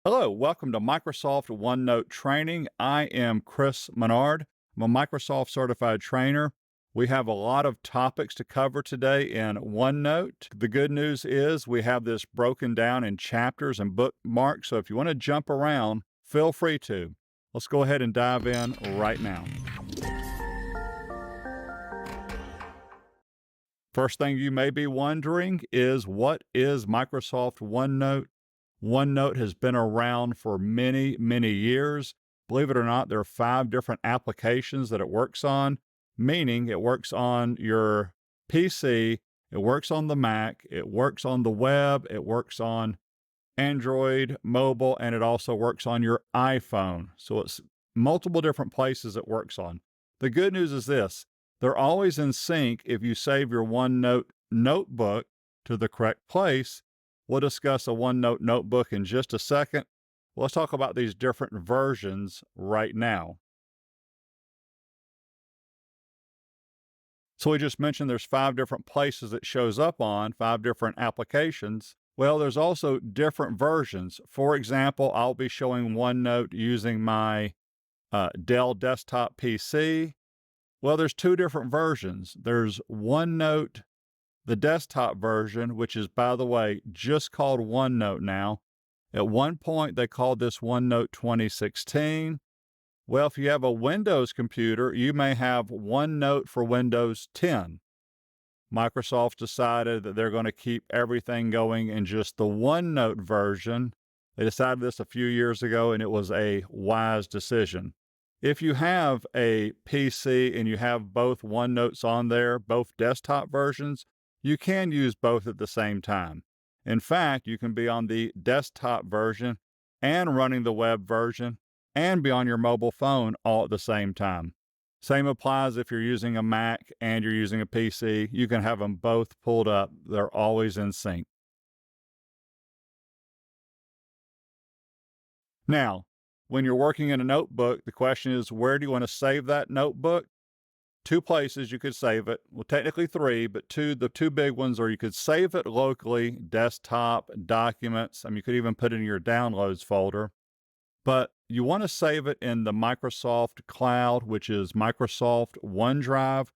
Hello, welcome to Microsoft OneNote Training. I am Chris Menard. I'm a Microsoft certified trainer. We have a lot of topics to cover today in OneNote. The good news is we have this broken down in chapters and bookmarks, so if you want to jump around, feel free to. Let's go ahead and dive in right now. First thing you may be wondering is, what is Microsoft OneNote? OneNote has been around for many, many years. Believe it or not, there are 5 different applications that it works on, meaning it works on your PC, it works on the Mac, it works on the web, it works on Android, mobile, and it also works on your iPhone. So it's multiple different places it works on. The good news is this: they're always in sync if you save your OneNote notebook to the correct place. We'll discuss a OneNote notebook in just a second. Let's talk about these different versions right now. So we just mentioned there's 5 different places it shows up on, 5 different applications. Well, there's also different versions. For example, I'll be showing OneNote using my Dell desktop PC. Well, there's 2 different versions. There's OneNote, the desktop version, which is, by the way, just called OneNote now. At one point, they called this OneNote 2016. Well, if you have a Windows computer, you may have OneNote for Windows 10. Microsoft decided that they're going to keep everything going in just the OneNote version. They decided this a few years ago, and it was a wise decision. If you have a PC and you have both OneNotes on there, both desktop versions, you can use both at the same time. In fact, you can be on the desktop version and running the web version and be on your mobile phone all at the same time. Same applies if you're using a Mac and you're using a PC. You can have them both pulled up. They're always in sync. Now, when you're working in a notebook, the question is, where do you want to save that notebook? 2 places you could save it. Well, technically 3, but the two big ones are: you could save it locally, desktop, documents. You could even put it in your downloads folder. But you want to save it in the Microsoft Cloud, which is Microsoft OneDrive.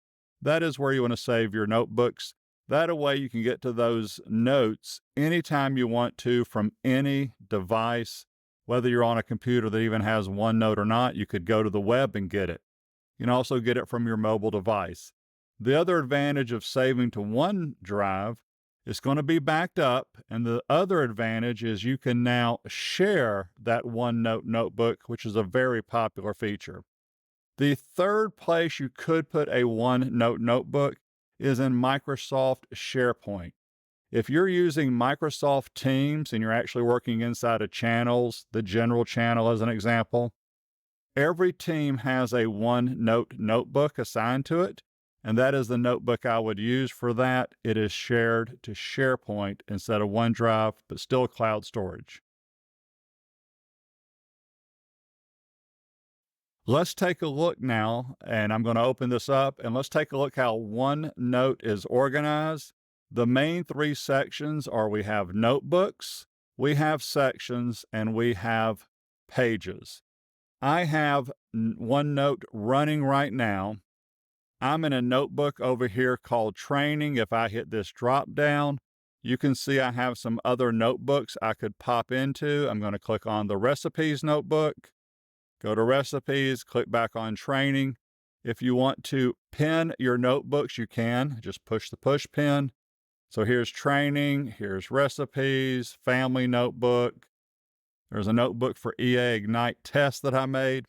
That is where you want to save your notebooks. That way you can get to those notes anytime you want to from any device. Whether you're on a computer that even has OneNote or not, you could go to the web and get it. You can also get it from your mobile device. The other advantage of saving to OneDrive, it's going to be backed up, and the other advantage is you can now share that OneNote notebook, which is a very popular feature. The third place you could put a OneNote notebook is in Microsoft SharePoint. If you're using Microsoft Teams and you're actually working inside of channels, the general channel as an example, every team has a OneNote notebook assigned to it, and that is the notebook I would use for that. It is shared to SharePoint instead of OneDrive, but still cloud storage. Let's take a look now, and I'm going to open this up, and let's take a look how OneNote is organized. The main 3 sections are: we have notebooks, we have sections, and we have pages. I have OneNote running right now. I'm in a notebook over here called Training. If I hit this drop down, you can see I have some other notebooks I could pop into. I'm going to click on the Recipes notebook, go to Recipes, click back on Training. If you want to pin your notebooks, you can. Just push the push pin. So here's Training, here's Recipes, Family Notebook. There's a notebook for EA Ignite test that I made.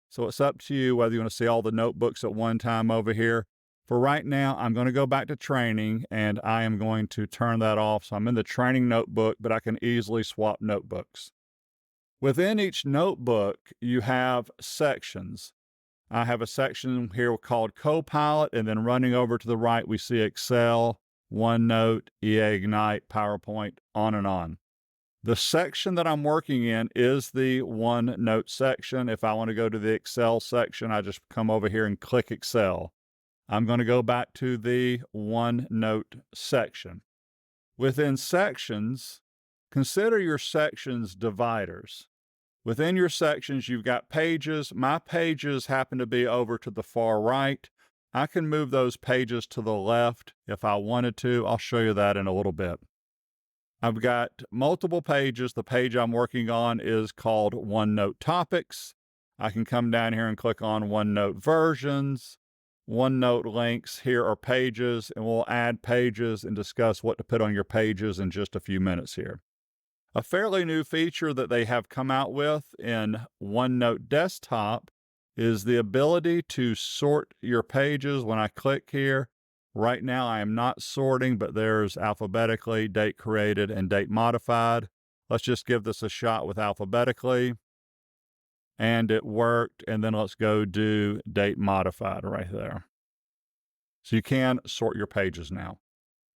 So it's up to you whether you want to see all the notebooks at one time over here. For right now, I'm going to go back to Training, and I am going to turn that off. So I'm in the Training notebook, but I can easily swap notebooks. Within each notebook, you have sections. I have a section here called Copilot, and then running over to the right, we see Excel, OneNote, EA Ignite, PowerPoint, on and on. The section that I'm working in is the OneNote section. If I want to go to the Excel section, I just come over here and click Excel. I'm going to go back to the OneNote section. Within sections, Consider your sections dividers. Within your sections, you've got pages. My pages happen to be over to the far right. I can move those pages to the left if I wanted to. I'll show you that in a little bit. I've got multiple pages. The page I'm working on is called OneNote Topics. I can come down here and click on OneNote Versions. OneNote links, here are pages, and we'll add pages and discuss what to put on your pages in just a few minutes here. A fairly new feature that they have come out with in OneNote Desktop is the ability to sort your pages. When I click here, right now I am not sorting, but there's alphabetically, date created, and date modified. Let's just give this a shot with alphabetically. And it worked. And then let's go do date modified right there. So you can sort your pages now.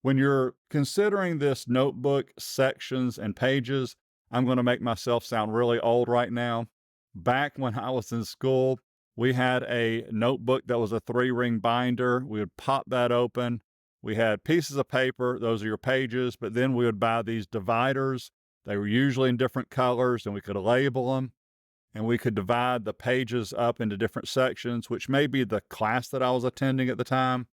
When you're considering this notebook, sections, and pages, I'm going to make myself sound really old right now. Back when I was in school, we had a notebook that was a 3-ring binder. We would pop that open. We had pieces of paper. Those are your pages. But then we would buy these dividers. They were usually in different colors, and we could label them. And we could divide the pages up into different sections, which may be the class that I was attending at the time.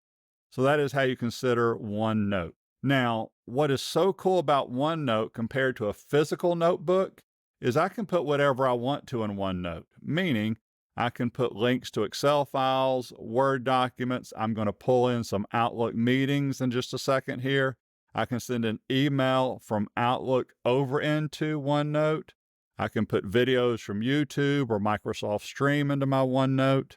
So that is how you consider OneNote. Now, what is so cool about OneNote compared to a physical notebook is I can put whatever I want to in OneNote, meaning I can put links to Excel files, Word documents. I'm going to pull in some Outlook meetings in just a second here. I can send an email from Outlook over into OneNote. I can put videos from YouTube or Microsoft Stream into my OneNote.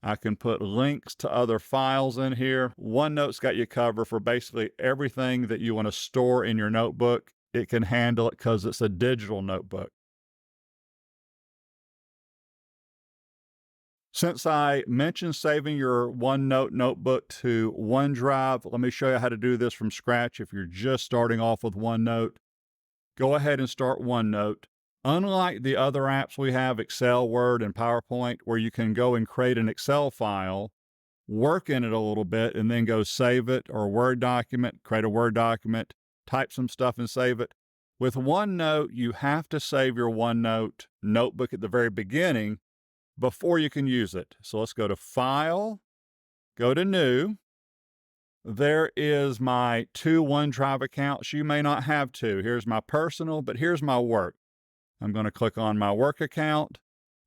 I can put links to other files in here. OneNote's got you covered for basically everything that you want to store in your notebook. It can handle it because it's a digital notebook. Since I mentioned saving your OneNote notebook to OneDrive, let me show you how to do this from scratch. If you're just starting off with OneNote, go ahead and start OneNote. Unlike the other apps we have, Excel, Word, and PowerPoint, where you can go and create an Excel file, work in it a little bit, and then go save it, or a Word document, create a Word document, type some stuff and save it. With OneNote, you have to save your OneNote notebook at the very beginning before you can use it. So let's go to File, go to New. There is my 2 OneDrive accounts. You may not have 2. Here's my personal, but here's my work. I'm going to click on my work account.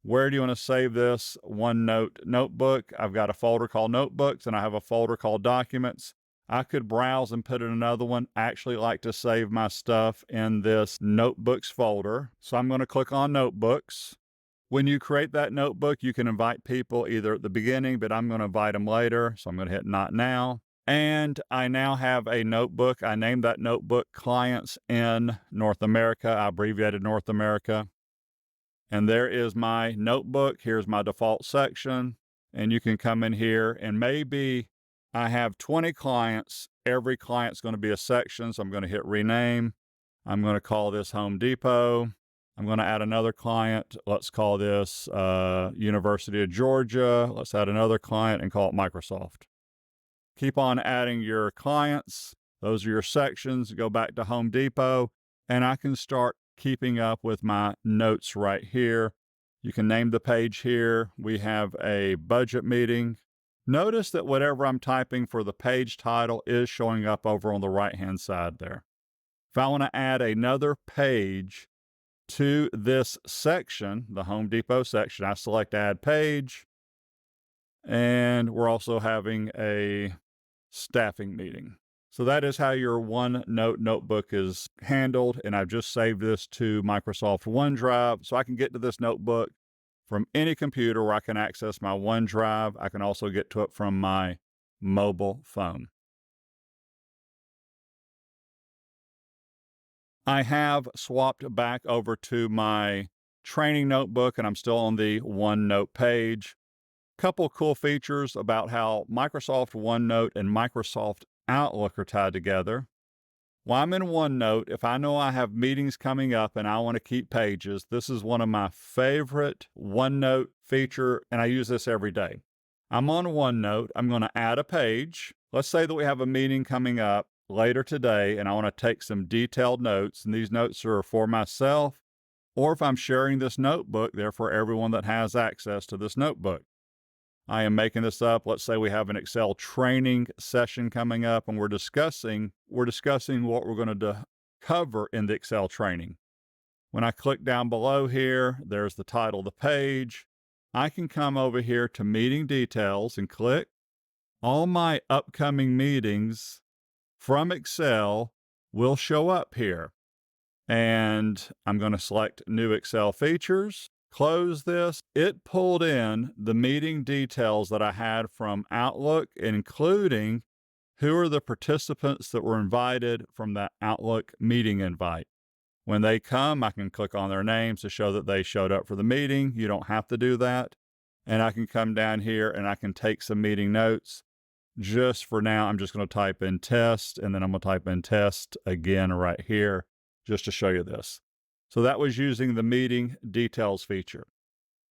Where do you want to save this OneNote notebook? I've got a folder called Notebooks, and I have a folder called Documents. I could browse and put in another one. I actually like to save my stuff in this Notebooks folder. So I'm going to click on Notebooks. When you create that notebook, you can invite people either at the beginning, but I'm going to invite them later. So I'm going to hit Not Now. And I now have a notebook. I named that notebook Clients in North America. I abbreviated North America. And there is my notebook. Here's my default section. And you can come in here, and maybe I have 20 clients. Every client's going to be a section. So I'm going to hit Rename. I'm going to call this Home Depot. I'm going to add another client. Let's call this University of Georgia. Let's add another client and call it Microsoft. Keep on adding your clients. Those are your sections. Go back to Home Depot, and I can start keeping up with my notes right here. You can name the page here. We have a budget meeting. Notice that whatever I'm typing for the page title is showing up over on the right-hand side there. If I want to add another page to this section, the Home Depot section, I select Add Page. And we're also having a staffing meeting. So that is how your OneNote notebook is handled. And I've just saved this to Microsoft OneDrive. So I can get to this notebook from any computer where I can access my OneDrive. I can also get to it from my mobile phone. I have swapped back over to my training notebook, and I'm still on the OneNote page. Couple cool features about how Microsoft OneNote and Microsoft Outlook are tied together. While I'm in OneNote, if I know I have meetings coming up and I want to keep pages, this is one of my favorite OneNote feature, and I use this every day. I'm on OneNote. I'm going to add a page. Let's say that we have a meeting coming up. later today and I want to take some detailed notes, and these notes are for myself, or if I'm sharing this notebook, they're for everyone that has access to this notebook. I am making this up. Let's say we have an Excel training session coming up and we're discussing what we're going to cover in the Excel training. When I click down below here, there's the title of the page. I can come over here to meeting details and click. All my upcoming meetings from Excel will show up here. And I'm going to select new Excel features, close this. It pulled in the meeting details that I had from Outlook, including who are the participants that were invited from that Outlook meeting invite. When they come, I can click on their names to show that they showed up for the meeting. You don't have to do that. And I can come down here and I can take some meeting notes. Just for now, I'm just going to type in test, and then I'm going to type in test again right here just to show you this. So that was using the meeting details feature.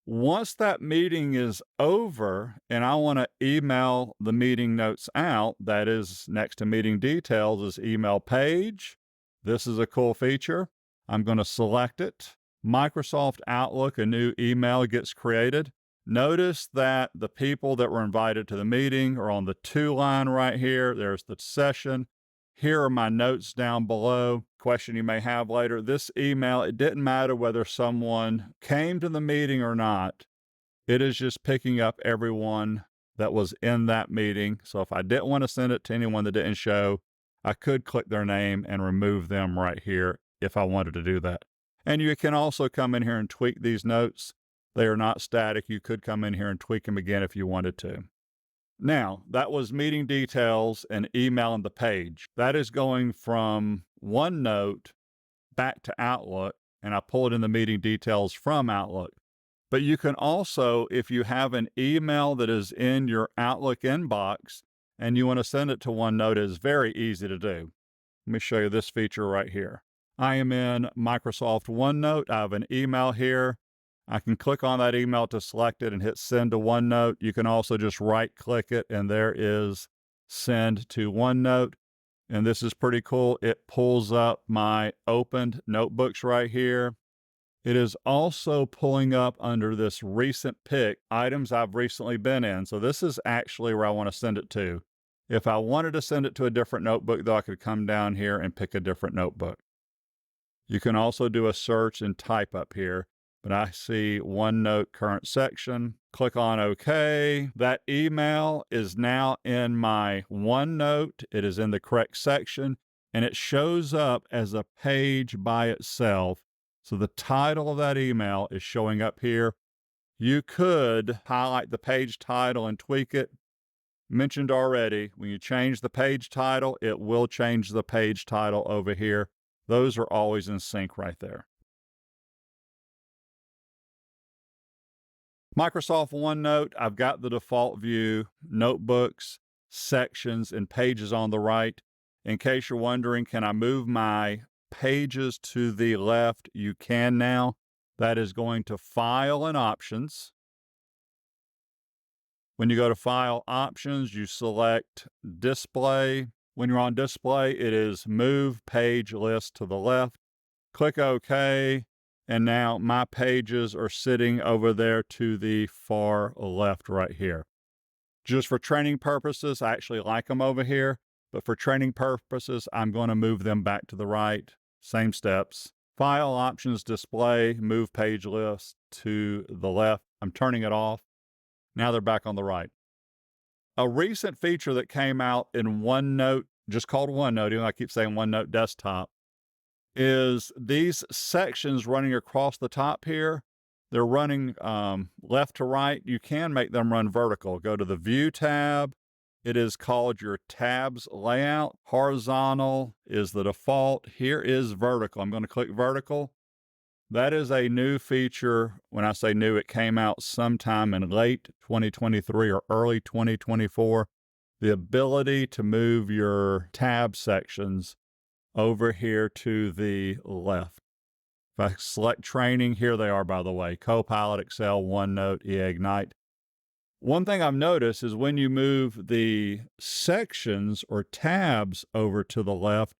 Once that meeting is over and I want to email the meeting notes out, that is next to meeting details is email page. This is a cool feature. I'm going to select it. Microsoft Outlook, a new email gets created. Notice that the people that were invited to the meeting are on the to line right here. There's the session. Here are my notes down below. Question you may have later. This email, it didn't matter whether someone came to the meeting or not. It is just picking up everyone that was in that meeting. So if I didn't want to send it to anyone that didn't show, I could click their name and remove them right here if I wanted to do that. And you can also come in here and tweak these notes. They are not static. You could come in here and tweak them again if you wanted to. Now, that was meeting details and emailing the page. That is going from OneNote back to Outlook, and I pulled in the meeting details from Outlook. But you can also, if you have an email that is in your Outlook inbox and you want to send it to OneNote, it is very easy to do. Let me show you this feature right here. I am in Microsoft OneNote. I have an email here. I can click on that email to select it and hit send to OneNote. You can also just right click it and there is send to OneNote. And this is pretty cool. It pulls up my opened notebooks right here. It is also pulling up under this recent pick items I've recently been in. So this is actually where I want to send it to. If I wanted to send it to a different notebook, though, I could come down here and pick a different notebook. You can also do a search and type up here. But I see OneNote current section. Click on OK. That email is now in my OneNote. It is in the correct section, and it shows up as a page by itself. So the title of that email is showing up here. You could highlight the page title and tweak it. Mentioned already, when you change the page title, it will change the page title over here. Those are always in sync right there. Microsoft OneNote, I've got the default view, notebooks, sections, and pages on the right. In case you're wondering, can I move my pages to the left? You can now. That is going to File and Options. When you go to File Options, you select Display. When you're on Display, it is Move Page List to the left. Click OK. And now my pages are sitting over there to the far left right here. Just for training purposes, I actually like them over here, but for training purposes, I'm going to move them back to the right. Same steps. File Options, Display, Move Page List to the left. I'm turning it off. Now they're back on the right. A recent feature that came out in OneNote, just called OneNote, even though I keep saying OneNote Desktop, is these sections running across the top here. They're running left to right. You can make them run vertical. Go to the View tab. It is called your tabs layout. Horizontal is the default. Here is vertical. I'm going to click vertical. That is a new feature. When I say new, it came out sometime in late 2023 or early 2024. The ability to move your tab sections over here to the left. If I select training, here they are, by the way: Copilot, Excel, OneNote, eIgnite. One thing I've noticed is when you move the sections or tabs over to the left,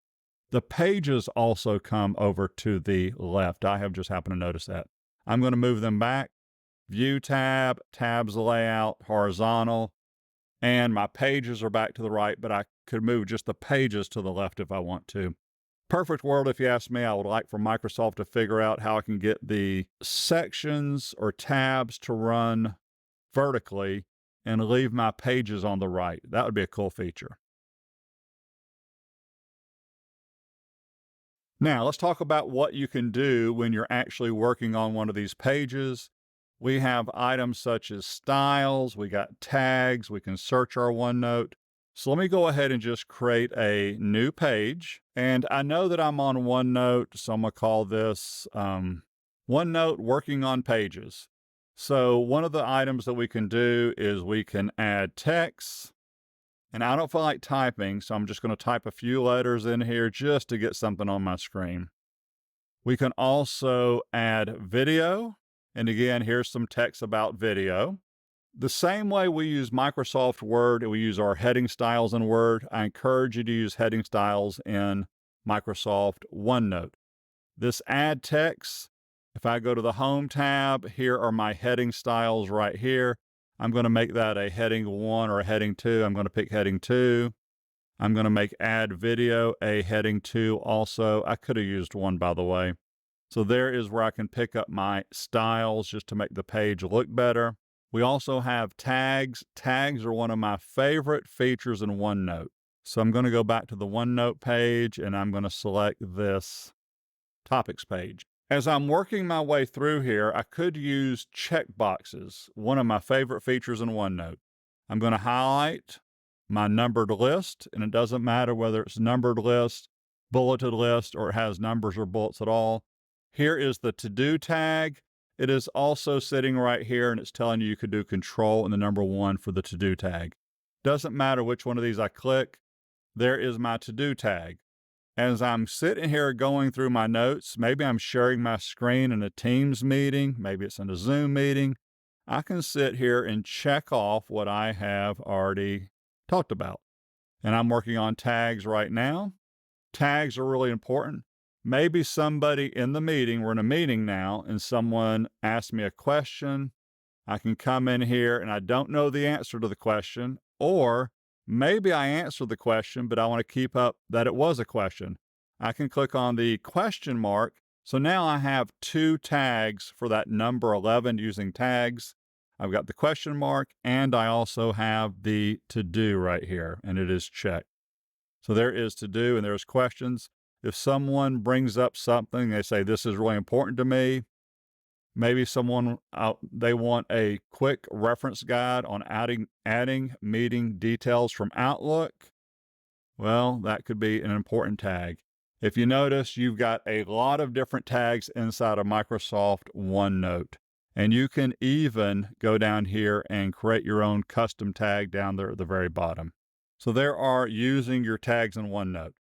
the pages also come over to the left. I have just happened to notice that. I'm going to move them back. View tab, tabs layout, horizontal, and my pages are back to the right, but I could move just the pages to the left if I want to. Perfect world, if you ask me. I would like for Microsoft to figure out how I can get the sections or tabs to run vertically and leave my pages on the right. That would be a cool feature. Now, let's talk about what you can do when you're actually working on one of these pages. We have items such as styles, we got tags, we can search our OneNote. So let me go ahead and just create a new page. And I know that I'm on OneNote, so I'm going to call this OneNote Working on Pages. So one of the items that we can do is we can add text. And I don't feel like typing, so I'm just going to type a few letters in here just to get something on my screen. We can also add video. And again, here's some text about video. The same way we use Microsoft Word and we use our heading styles in Word, I encourage you to use heading styles in Microsoft OneNote. This add text, if I go to the Home tab, here are my heading styles right here. I'm going to make that a heading 1 or a heading 2. I'm going to pick heading 2. I'm going to make add video a heading 2 also. I could have used 1, by the way. So there is where I can pick up my styles just to make the page look better. We also have tags. Tags are one of my favorite features in OneNote. So I'm going to go back to the OneNote page and I'm going to select this topics page. As I'm working my way through here, I could use checkboxes, one of my favorite features in OneNote. I'm going to highlight my numbered list, and it doesn't matter whether it's numbered list, bulleted list, or it has numbers or bullets at all. Here is the to-do tag. It is also sitting right here, and it's telling you could do Control and the number 1 for the to-do tag. Doesn't matter which one of these I click. There is my to-do tag. As I'm sitting here going through my notes, maybe I'm sharing my screen in a Teams meeting, maybe it's in a Zoom meeting, I can sit here and check off what I have already talked about. And I'm working on tags right now. Tags are really important. Maybe somebody in the meeting, we're in a meeting now, and someone asked me a question. I can come in here and I don't know the answer to the question, or maybe I answered the question, but I want to keep up that it was a question. I can click on the question mark. So now I have 2 tags for that number 11 using tags. I've got the question mark and I also have the to do right here, and it is checked. So there is to do and there's questions. If someone brings up something, they say, this is really important to me. Maybe someone, they want a quick reference guide on adding meeting details from Outlook. Well, that could be an important tag. If you notice, you've got a lot of different tags inside of Microsoft OneNote. And you can even go down here and create your own custom tag down there at the very bottom. So there are using your tags in OneNote.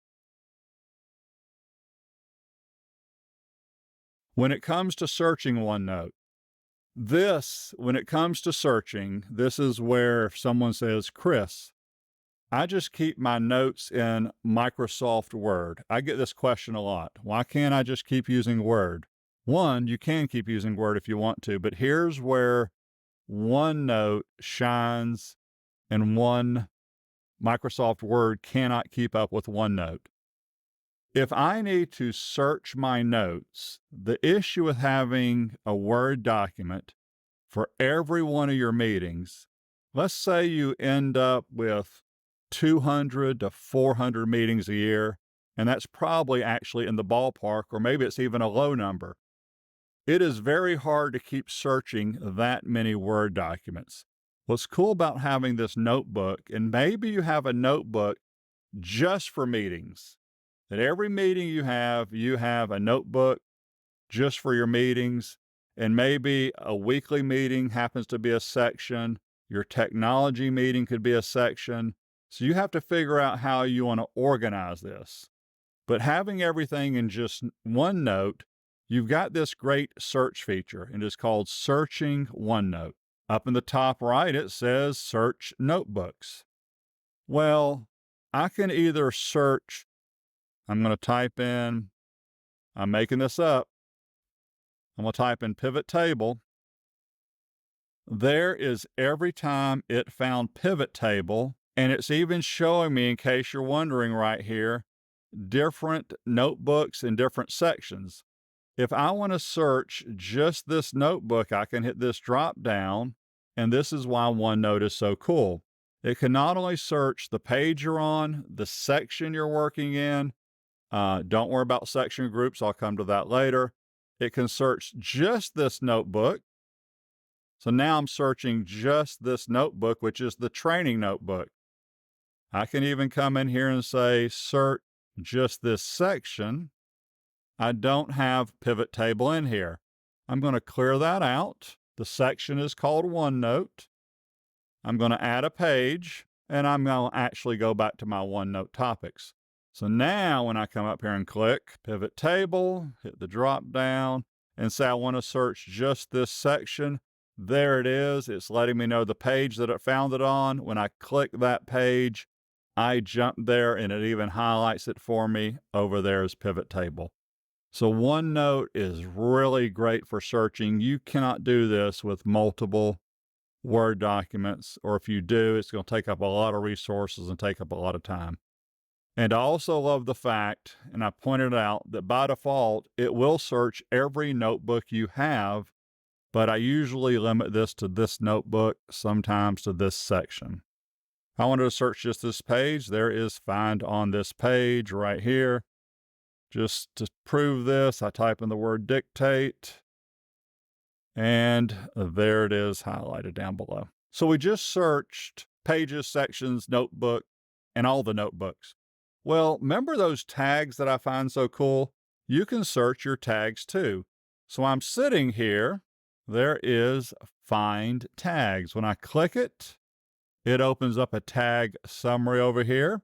When it comes to searching OneNote, when it comes to searching, this is where if someone says, Chris, I just keep my notes in Microsoft Word. I get this question a lot. Why can't I just keep using Word? One, you can keep using Word if you want to, but here's where OneNote shines and Microsoft Word cannot keep up with OneNote. If I need to search my notes, the issue with having a Word document for every one of your meetings, let's say you end up with 200 to 400 meetings a year, and that's probably actually in the ballpark, or maybe it's even a low number. It is very hard to keep searching that many Word documents. What's cool about having this notebook, and maybe you have a notebook just for meetings, that every meeting you have a notebook just for your meetings, and maybe a weekly meeting happens to be a section. Your technology meeting could be a section. So you have to figure out how you want to organize this. But having everything in just OneNote, you've got this great search feature, and it's called Searching OneNote. Up in the top right, it says search notebooks. Well, I can either search, I'm going to type in, I'm making this up, I'm going to type in pivot table. There is every time it found pivot table, and it's even showing me, in case you're wondering right here, different notebooks in different sections. If I want to search just this notebook, I can hit this drop down, and this is why OneNote is so cool. It can not only search the page you're on, the section you're working in. Don't worry about section groups. I'll come to that later. It can search just this notebook. So now I'm searching just this notebook, which is the training notebook. I can even come in here and say, search just this section. I don't have pivot table in here. I'm going to clear that out. The section is called OneNote. I'm going to add a page, and I'm going to actually go back to my OneNote topics. So now when I come up here and click pivot table, hit the drop down, and say I want to search just this section, there it is. It's letting me know the page that it found it on. When I click that page, I jump there, and it even highlights it for me. Over there is pivot table. So OneNote is really great for searching. You cannot do this with multiple Word documents, or if you do, it's going to take up a lot of resources and take up a lot of time. And I also love the fact, and I pointed out, that by default, it will search every notebook you have, but I usually limit this to this notebook, sometimes to this section. If I wanted to search just this page, there is find on this page right here. Just to prove this, I type in the word dictate, and there it is highlighted down below. So we just searched pages, sections, notebook, and all the notebooks. Well, remember those tags that I find so cool? You can search your tags too. So I'm sitting here. There is Find Tags. When I click it, it opens up a tag summary over here.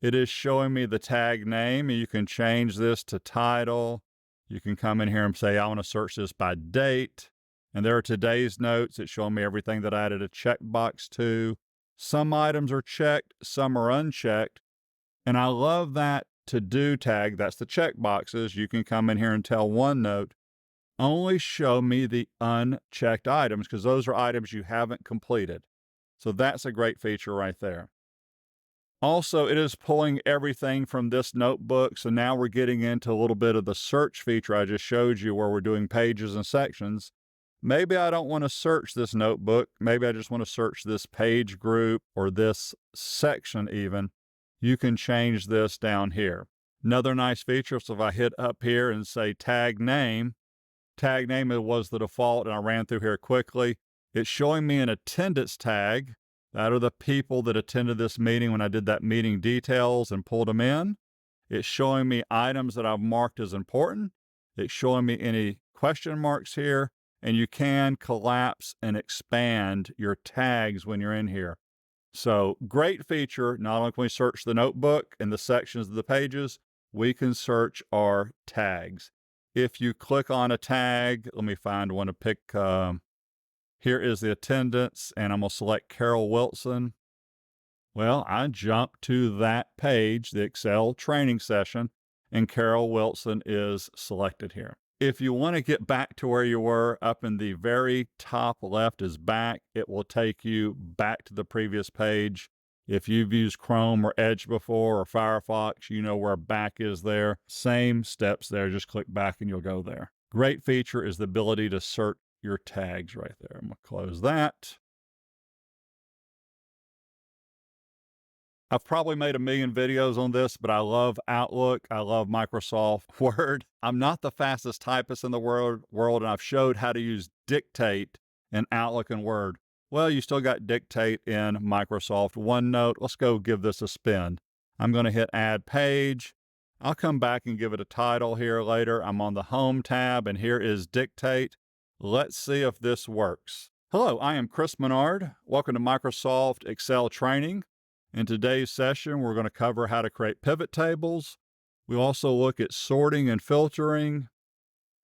It is showing me the tag name, and you can change this to title. You can come in here and say, I want to search this by date. And there are today's notes. It's showing me everything that I added a checkbox to. Some items are checked, some are unchecked. And I love that to-do tag. That's the checkboxes. You can come in here and tell OneNote, only show me the unchecked items, because those are items you haven't completed. So that's a great feature right there. Also, it is pulling everything from this notebook. So now we're getting into a little bit of the search feature I just showed you, where we're doing pages and sections. Maybe I don't want to search this notebook. Maybe I just want to search this page group or this section even. You can change this down here. Another nice feature, so if I hit up here and say tag name was the default, and I ran through here quickly. It's showing me an attendance tag. That are the people that attended this meeting when I did that meeting details and pulled them in. It's showing me items that I've marked as important. It's showing me any question marks here, and you can collapse and expand your tags when you're in here. So great feature. Not only can we search the notebook and the sections of the pages, we can search our tags. If you click on a tag, let me find one to pick. Here is the attendance, and I'm going to select Carol Wilson. Well, I jumped to that page, the Excel training session, and Carol Wilson is selected here. If you want to get back to where you were, up in the very top left is back. It will take you back to the previous page. If you've used Chrome or Edge before, or Firefox, you know where back is there. Same steps there. Just click back and you'll go there. Great feature is the ability to search your tags right there. I'm going to close that. I've probably made 1 million videos on this, but I love Outlook. I love Microsoft Word. I'm not the fastest typist in the world, and I've showed how to use Dictate in Outlook and Word. Well, you still got Dictate in Microsoft OneNote. Let's go give this a spin. I'm going to hit Add Page. I'll come back and give it a title here later. I'm on the Home tab, and here is Dictate. Let's see if this works. Hello, I am Chris Menard. Welcome to Microsoft Excel Training. In today's session, we're going to cover how to create pivot tables. We'll also look at sorting and filtering,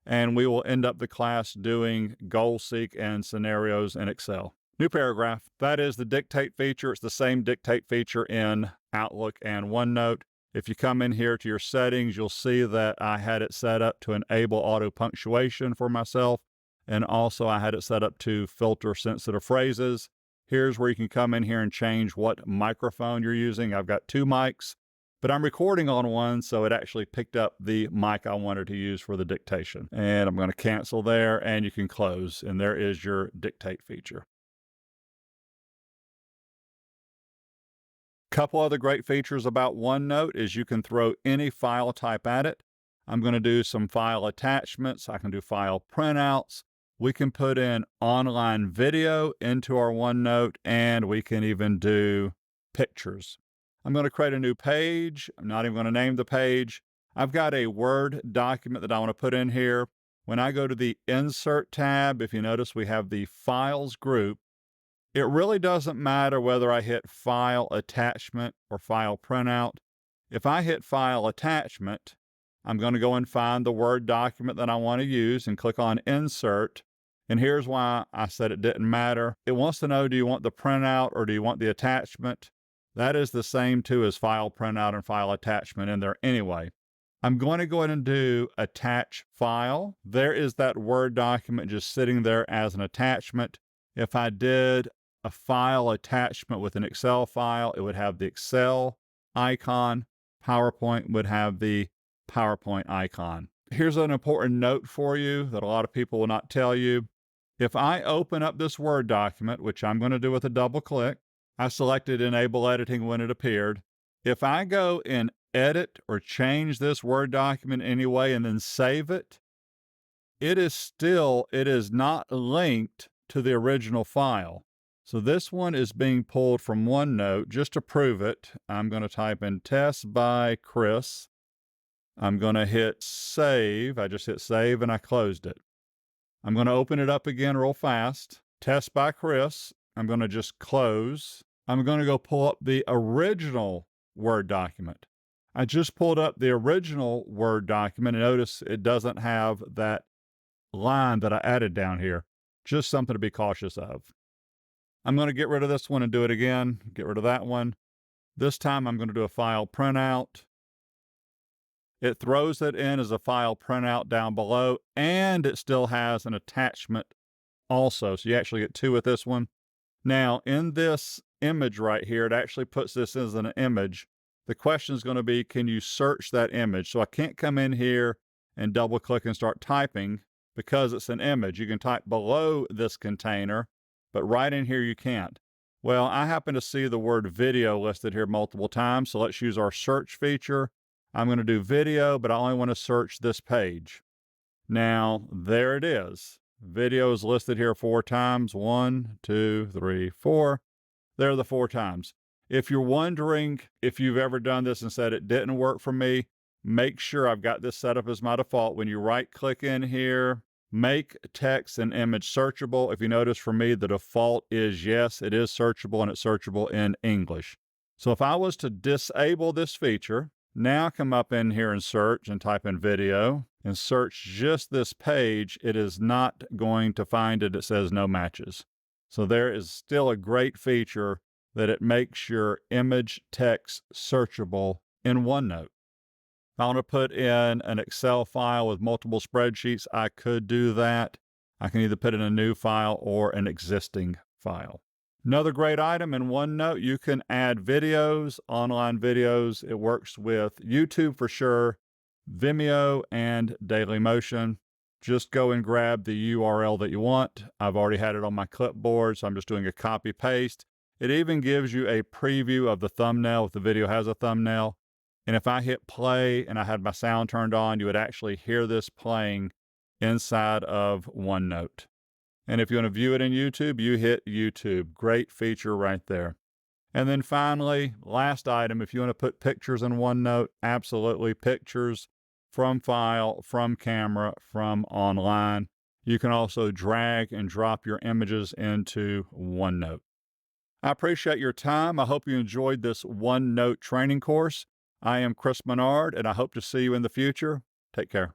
and we will end up the class doing goal seek and scenarios in Excel. New paragraph. That is the dictate feature. It's the same dictate feature in Outlook and OneNote. If you come in here to your settings, you'll see that I had it set up to enable auto punctuation for myself. And also I had it set up to filter sensitive phrases. Here's where you can come in here and change what microphone you're using. I've got 2 mics, but I'm recording on one, so it actually picked up the mic I wanted to use for the dictation. And I'm going to cancel there, and you can close. And there is your dictate feature. Couple other great features about OneNote is you can throw any file type at it. I'm going to do some file attachments. I can do file printouts. We can put in online video into our OneNote, and we can even do pictures. I'm going to create a new page. I'm not even going to name the page. I've got a Word document that I want to put in here. When I go to the Insert tab, if you notice, we have the Files group. It really doesn't matter whether I hit File Attachment or File Printout. If I hit File Attachment, I'm going to go and find the Word document that I want to use and click on Insert. And here's why I said it didn't matter. It wants to know, do you want the printout or do you want the attachment? That is the same too as File Printout and File Attachment in there anyway. I'm going to go ahead and do Attach File. There is that Word document just sitting there as an attachment. If I did a file attachment with an Excel file, it would have the Excel icon. PowerPoint would have the PowerPoint icon. Here's an important note for you that a lot of people will not tell you. If I open up this Word document, which I'm going to do with a double click, I selected Enable Editing when it appeared. If I go and edit or change this Word document anyway and then save it, it is not linked to the original file. So this one is being pulled from OneNote. Just to prove it, I'm going to type in Test by Chris. I'm going to hit Save. I just hit Save and I closed it. I'm going to open it up again real fast. Test by Chris. I'm going to just close. I'm going to go pull up the original Word document. I just pulled up the original Word document and notice it doesn't have that line that I added down here. Just something to be cautious of. I'm going to get rid of this one and do it again. Get rid of that one. This time I'm going to do a file printout. It throws it in as a file printout down below, and it still has an attachment also. So you actually get 2 with this one. Now, in this image right here, it actually puts this as an image. The question is going to be, can you search that image? So I can't come in here and double click and start typing because it's an image. You can type below this container, but right in here you can't. Well, I happen to see the word video listed here multiple times, so let's use our search feature. I'm going to do video, but I only want to search this page. Now, there it is. Video is listed here 4 times. 1, 2, 3, 4. There are the 4 times. If you're wondering if you've ever done this and said it didn't work for me, make sure I've got this set up as my default. When you right click in here, make text and image searchable. If you notice for me, the default is yes, it is searchable and it's searchable in English. So if I was to disable this feature, now come up in here and search and type in video and search just this page, it is not going to find it. It says no matches. So there is still a great feature that it makes your image text searchable in OneNote. If I want to put in an Excel file with multiple spreadsheets, I could do that. I can either put in a new file or an existing file. Another great item in OneNote, you can add videos, online videos. It works with YouTube for sure, Vimeo, and Dailymotion. Just go and grab the URL that you want. I've already had it on my clipboard, so I'm just doing a copy paste. It even gives you a preview of the thumbnail if the video has a thumbnail. And if I hit play and I had my sound turned on, you would actually hear this playing inside of OneNote. And if you want to view it in YouTube, you hit YouTube. Great feature right there. And then finally, last item, if you want to put pictures in OneNote, absolutely pictures from file, from camera, from online. You can also drag and drop your images into OneNote. I appreciate your time. I hope you enjoyed this OneNote training course. I am Chris Menard, and I hope to see you in the future. Take care.